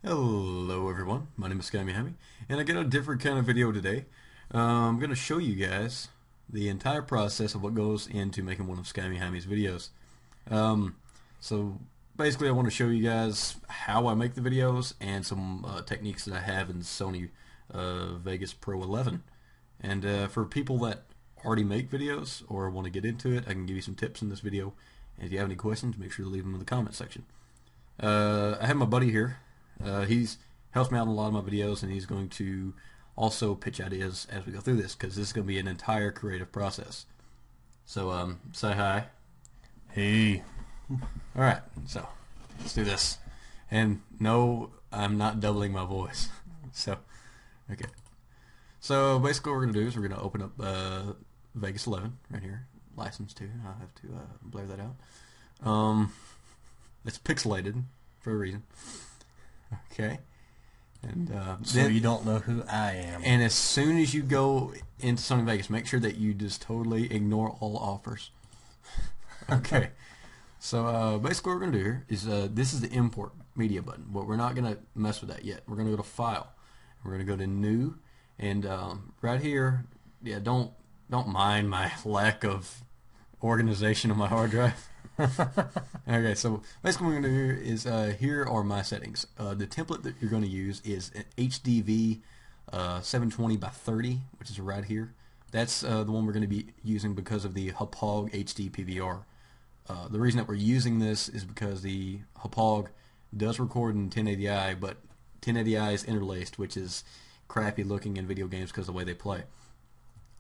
Hello everyone, my name is Skymehighmes, and I got a different kind of video today. I'm going to show you guys the entire process of what goes into making one of Skymehighmes' videos. So basically I want to show you guys how I make the videos and some techniques that I have in Sony Vegas Pro 11. And for people that already make videos or want to get into it, I can give you some tips in this video. And if you have any questions, make sure to leave them in the comment section. I have my buddy here. He's helps me out in a lot of my videos, and he's going to also pitch ideas as we go through this, because this is going to be an entire creative process. So say hi. Hey. Alright, so let's do this. And no, I'm not doubling my voice. So, okay. So basically what we're going to do is we're going to open up Vegas 11 right here. License too. I'll have to blur that out. It's pixelated for a reason. Okay. And So then, you don't know who I am. and as soon as you go into Sony Vegas, make sure that you just totally ignore all offers. Okay. So basically what we're going to do here is this is the import media button, but we're not going to mess with that yet. We're going to go to File. We're going to go to New, and right here, yeah, don't mind my lack of organization on my hard drive. Okay, so basically what we're going to do is here are my settings. The template that you're going to use is an HDV 720 by 30, which is right here. That's the one we're going to be using because of the Hauppauge HD PVR. The reason that we're using this is because the Hauppauge does record in 1080i, but 1080i is interlaced, which is crappy looking in video games because of the way they play.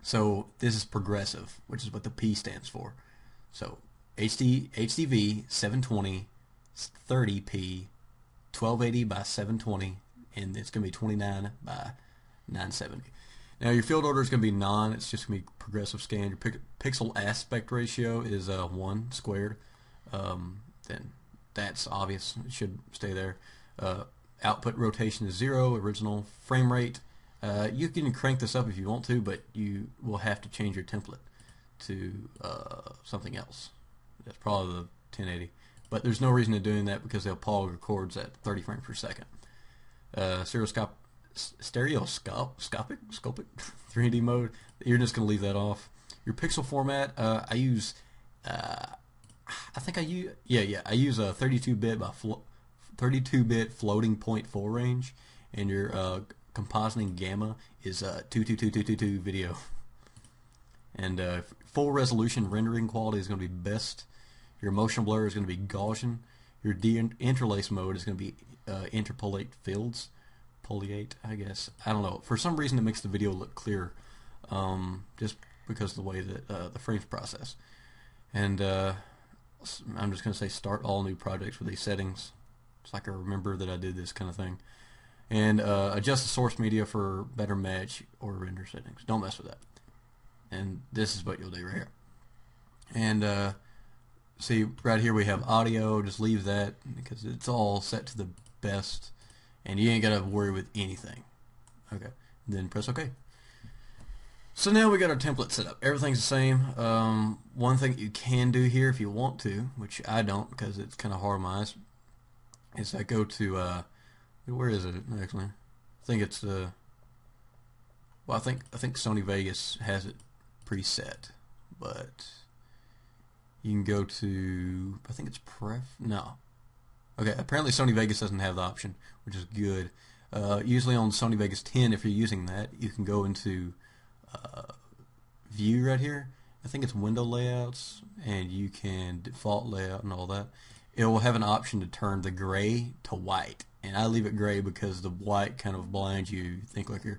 So this is progressive, which is what the P stands for. So HDV 720 30p 1280 by 720, and it's going to be 29 by 970. Now your field order is going to be non, it's just going to be progressive scan. Your pixel aspect ratio is 1 squared. Then that's obvious, it should stay there. Output rotation is 0, original frame rate. You can crank this up if you want to, but you will have to change your template to something else. That's probably the 1080, but there's no reason to doing that because the Hauppauge records at 30 frames per second. Stereoscopic 3D mode, you're just going to leave that off. Your pixel format, I use I use a 32-bit by 32-bit floating point full range, and your compositing gamma is 22222 video. And full resolution rendering quality is going to be best. Your motion blur is going to be Gaussian. Your interlace mode is going to be interpolate fields. Poliate, I guess. I don't know. For some reason it makes the video look clearer, just because of the way that the frames process. And I'm just going to say start all new projects with these settings. It's like I remember that I did this kind of thing. And adjust the source media for better match or render settings. Don't mess with that. And this is what you'll do right here. And see, right here we have audio. Just leave that because it's all set to the best, and you ain't got to worry with anything. Okay, and then press OK. So now we got our template set up. Everything's the same. One thing you can do here if you want to, which I don't because it's kind of hard on my eyes, is I go to where is it actually? I think it's well, I think Sony Vegas has it preset, but you can go to, I think it's no. Okay, apparently Sony Vegas doesn't have the option, which is good. Usually on Sony Vegas 10, if you're using that, you can go into view right here. I think it's window layouts, and you can default layout and all that. It will have an option to turn the gray to white, and I leave it gray because the white kind of blinds you. You think like you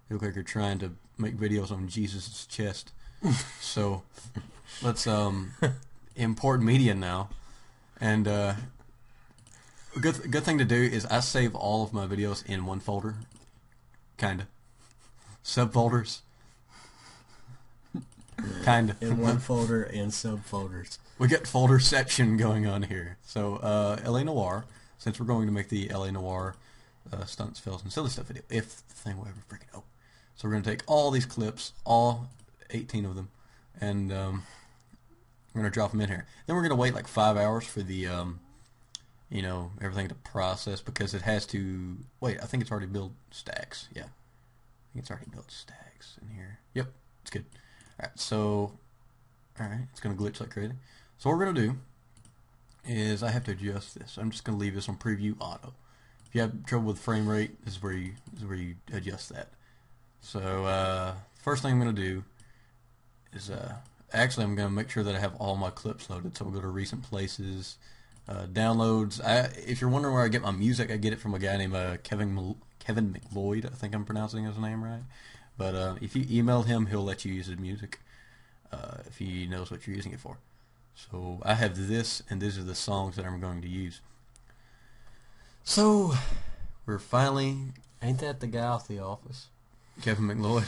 look like you're trying to make videos on Jesus' chest. So let's import media now, and a good thing to do is I save all of my videos in one folder, kinda subfolders, kinda In one folder and subfolders. We got folder section going on here. So LA Noir, since we're going to make the LA Noir stunts, fails, and silly stuff video, if the thing will ever freaking open. So we're going to take all these clips, all 18 of them, and we're going to drop them in here. Then we're going to wait like 5 hours for the you know, everything to process because it has to. Wait, I think it's already built stacks. Yeah, I think it's already built stacks in here. Yep, it's good. All right, so it's gonna glitch like crazy. So what we're gonna do is I have to adjust this. I'm just gonna leave this on preview auto. If you have trouble with frame rate, this is where you adjust that. So first thing I'm gonna do is actually I'm gonna make sure that I have all my clips loaded. So we'll go to recent places. Downloads. If you're wondering where I get my music, I get it from a guy named Kevin McLeod. I think I'm pronouncing his name right. But if you email him, he'll let you use his music if he knows what you're using it for. So I have this, and these are the songs that I'm going to use. So we're finally. Ain't that the guy off The Office? Kevin McLeod.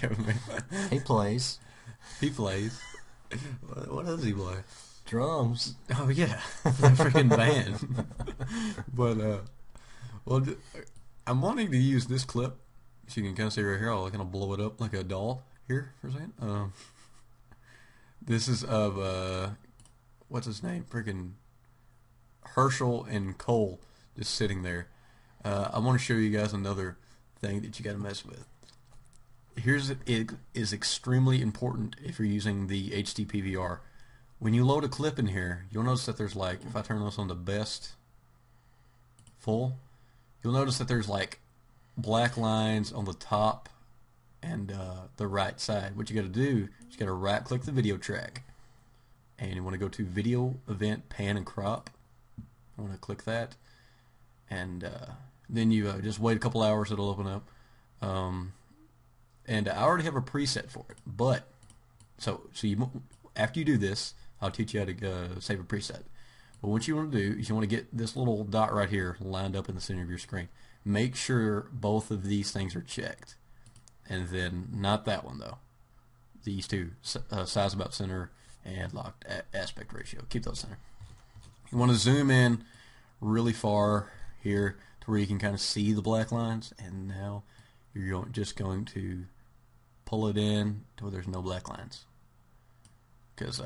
Kevin McLeod. He plays. He plays. What does he play? Drums. Oh yeah, that freaking band. But well, I'm wanting to use this clip, so you can kind of see right here. I'll kind of blow it up like a doll here for a second. This is of what's his name? Freaking Herschel and Cole just sitting there. I want to show you guys another thing that you got to mess with. It is extremely important if you're using the HD PVR. When you load a clip in here, you'll notice that there's like, if I turn this on to best full, you'll notice that there's like black lines on the top and the right side. What you got to do is you got to right click the video track, and you want to go to video, event, pan, and crop. I want to click that, and then you just wait a couple hours, it'll open up. And I already have a preset for it, but so after you do this, I'll teach you how to save a preset. But what you want to do is you want to get this little dot right here lined up in the center of your screen. Make sure both of these things are checked, and then not that one though. These two, size about center and locked aspect ratio. Keep those center. You want to zoom in really far here to where you can kind of see the black lines, and now you're just going to pull it in to where there's no black lines, because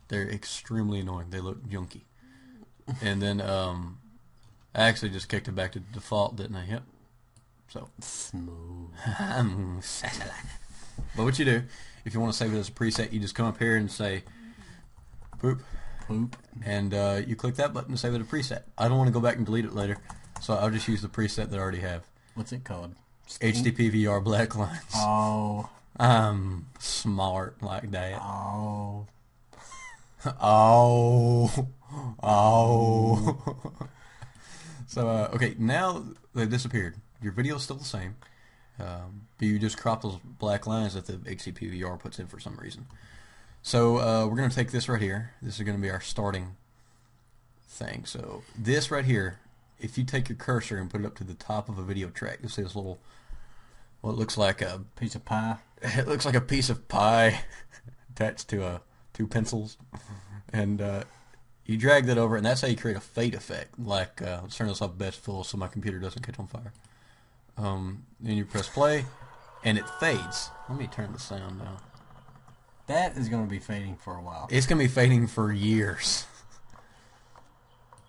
they're extremely annoying. They look junky. And then I actually just kicked it back to default, didn't I? Yep. So Smooth. But what you do, if you want to save it as a preset, you just come up here and say poop, and you click that button to save it a preset. I don't want to go back and delete it later, so I'll just use the preset that I already have. What's it called? HDPVR black lines. Oh. I'm smart like that. Oh. Oh. So, okay, now they've disappeared. Your video's still the same, but you just crop those black lines that the HDPVR puts in for some reason. So, we're going to take this right here. This is going to be our starting thing. So, this right here, if you take your cursor and put it up to the top of a video track, you'll see this little, what looks like a piece of pie. It looks like a piece of pie attached to two pencils, and you drag that over, and that's how you create a fade effect. Like, let's turn this off best full so my computer doesn't catch on fire. Then you press play, and it fades. Let me turn the sound down. That is going to be fading for a while. It's going to be fading for years.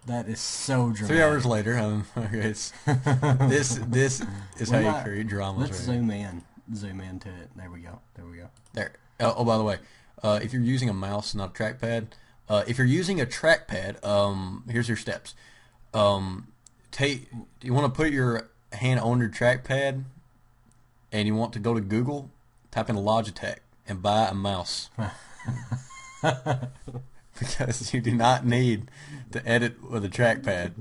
That is so dramatic. 3 hours later, okay, this is how you create dramas. Let's zoom in to it. There we go. There. Oh, by the way, if you're using a mouse, not a trackpad, if you're using a trackpad, here's your steps. You want to put your hand on your trackpad, and you want to go to Google, type in Logitech, and buy a mouse. Because you do not need to edit with a trackpad.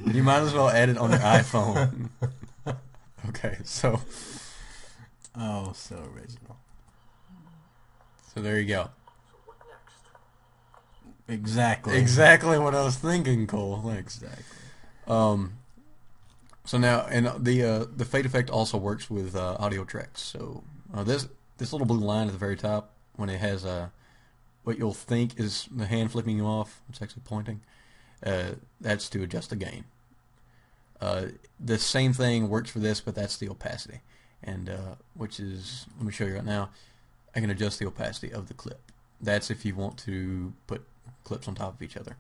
You might as well edit on your iPhone. Okay, so. Oh, so original. So there you go. Exactly what I was thinking, Cole. Thanks. Exactly. So now, and the fade effect also works with audio tracks. So this little blue line at the very top, when it has what you'll think is the hand flipping you off, it's actually pointing. That's to adjust the gain. The same thing works for this, but that's the opacity, and which is, let me show you right now. I can adjust the opacity of the clip. That's if you want to put clips on top of each other.